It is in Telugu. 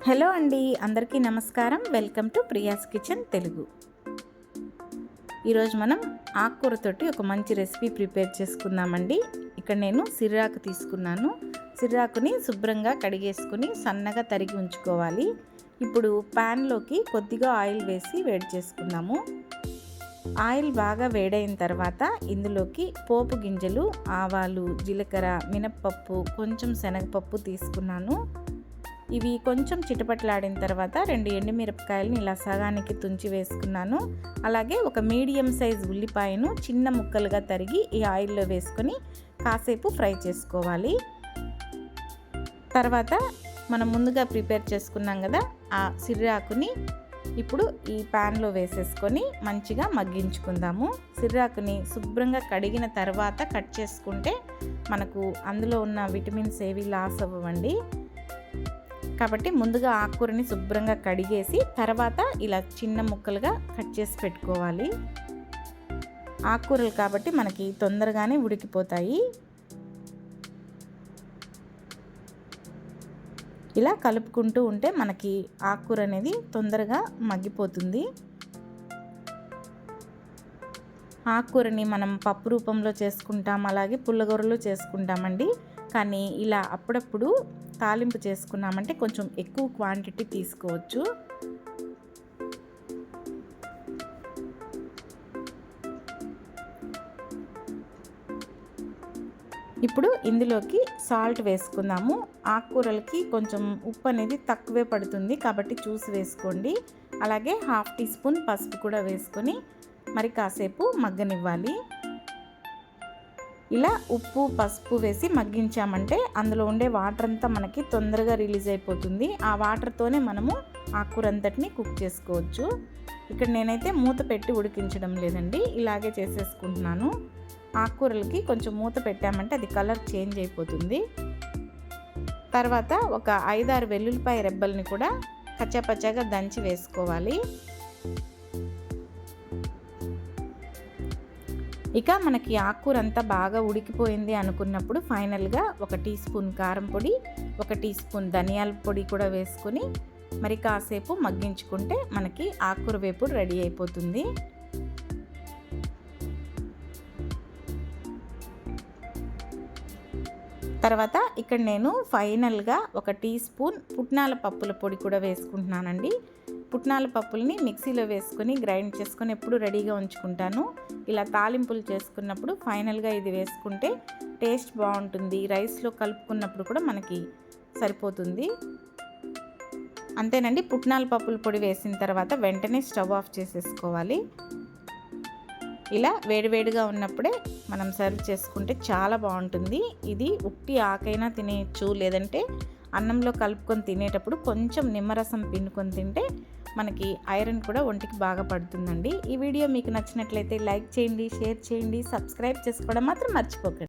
హలో అండి, అందరికీ నమస్కారం. Welcome to Priya's kitchen Telugu. ఈరోజు మనం ఆకుకూరతోటి ఒక మంచి రెసిపీ ప్రిపేర్ చేసుకుందామండి. ఇక్కడ నేను సిర్రాకు తీసుకున్నాను. సిర్రాకుని శుభ్రంగా కడిగేసుకుని సన్నగా తరిగి ఉంచుకోవాలి. ఇప్పుడు ప్యాన్లోకి కొద్దిగా ఆయిల్ వేసి వేడి చేసుకుందాము. ఆయిల్ బాగా వేడైన తర్వాత ఇందులోకి పోపు గింజలు, ఆవాలు, జీలకర్ర, మినప్పప్పు, కొంచెం శనగపప్పు తీసుకున్నాను. ఇవి కొంచెం చిటపట్లాడిన తర్వాత 2 ఎండుమిరపకాయలను ఇలా సగానికి తుంచి వేసుకున్నాను. అలాగే ఒక మీడియం సైజ్ ఉల్లిపాయను చిన్న ముక్కలుగా తరిగి ఈ ఆయిల్లో వేసుకొని కాసేపు ఫ్రై చేసుకోవాలి. తర్వాత మనం ముందుగా ప్రిపేర్ చేసుకున్నాం కదా, ఆ సిర్రాకుని ఇప్పుడు ఈ ప్యాన్లో వేసేసుకొని మంచిగా మగ్గించుకుందాము. సిర్రాకుని శుభ్రంగా కడిగిన తర్వాత కట్ చేసుకుంటే మనకు అందులో ఉన్న విటమిన్స్ ఏవి లాస్ అవ్వండి. కాబట్టి ముందుగా ఆకుకూరని శుభ్రంగా కడిగేసి తర్వాత ఇలా చిన్న ముక్కలుగా కట్ చేసి పెట్టుకోవాలి. ఆకుకూరలు కాబట్టి మనకి తొందరగానే ఉడికిపోతాయి. ఇలా కలుపుకుంటూ ఉంటే మనకి ఆకుకూర అనేది తొందరగా మగ్గిపోతుంది. ఆకుకూరని మనం పప్పు రూపంలో చేసుకుంటాం, అలాగే పుల్లగూరలో చేసుకుంటామండి. కానీ ఇలా అప్పుడప్పుడు తాలింపు చేసుకున్నామంటే కొంచెం ఎక్కువ క్వాంటిటీ తీసుకోవచ్చు. ఇప్పుడు ఇందులోకి సాల్ట్ వేసుకుందాము. ఆకుకూరలకి కొంచెం ఉప్పు అనేది తక్కువే పడుతుంది కాబట్టి చూసి వేసుకోండి. అలాగే 1/2 టీ స్పూన్ పసుపు కూడా వేసుకొని మరి కాసేపు మగ్గనివ్వాలి. ఇలా ఉప్పు పసుపు వేసి మగ్గించామంటే అందులో ఉండే వాటర్ అంతా మనకి తొందరగా రిలీజ్ అయిపోతుంది. ఆ వాటర్తోనే మనము ఆకుకూర అంతటిని కుక్ చేసుకోవచ్చు. ఇక్కడ నేనైతే మూత పెట్టి ఉడికించడం లేదండి, ఇలాగే చేసేసుకుంటున్నాను. ఆకుకూరలకి కొంచెం మూత పెట్టామంటే అది కలర్ చేంజ్ అయిపోతుంది. తర్వాత ఒక 5-6 వెల్లుల్లిపాయ రెబ్బల్ని కూడా కచ్చాపచ్చాగా దంచి వేసుకోవాలి. ఇక మనకి ఆకుకూర అంతా బాగా ఉడికిపోయింది అనుకున్నప్పుడు ఫైనల్గా 1 టీ స్పూన్ కారం పొడి, 1 టీ స్పూన్ ధనియాల పొడి కూడా వేసుకొని మరి కాసేపు మగ్గించుకుంటే మనకి ఆకుకూర వేపుడు రెడీ అయిపోతుంది. తర్వాత ఇక్కడ నేను ఫైనల్గా 1 టీ స్పూన్ పుట్నాల పప్పుల పొడి కూడా వేసుకుంటున్నానండి. పుట్నాల పప్పుల్ని మిక్సీలో వేసుకొని గ్రైండ్ చేసుకొని ఎప్పుడు రెడీగా ఉంచుకుంటాను. ఇలా తాలింపులు చేసుకున్నప్పుడు ఫైనల్గా ఇది వేసుకుంటే టేస్ట్ బాగుంటుంది. రైస్లో కలుపుకున్నప్పుడు కూడా మనకి సరిపోతుంది. అంతేనండి, పుట్నాల పప్పుల పొడి వేసిన తర్వాత వెంటనే స్టవ్ ఆఫ్ చేసేసుకోవాలి. ఇలా వేడివేడిగా ఉన్నప్పుడే మనం సర్వ్ చేసుకుంటే చాలా బాగుంటుంది. ఇది ఉట్టి ఆకైనా తినేయచ్చు, లేదంటే అన్నంలో కలుపుకొని తినేటప్పుడు కొంచెం నిమ్మరసం పిండుకొని తింటే మనకి ఐరన్ కూడా ఒంటికి బాగా పడుతుందండి. ఈ వీడియో మీకు నచ్చినట్లయితే లైక్ చేయండి, షేర్ చేయండి, సబ్స్క్రైబ్ చేసుకోవడం మాత్రం మర్చిపోకండి.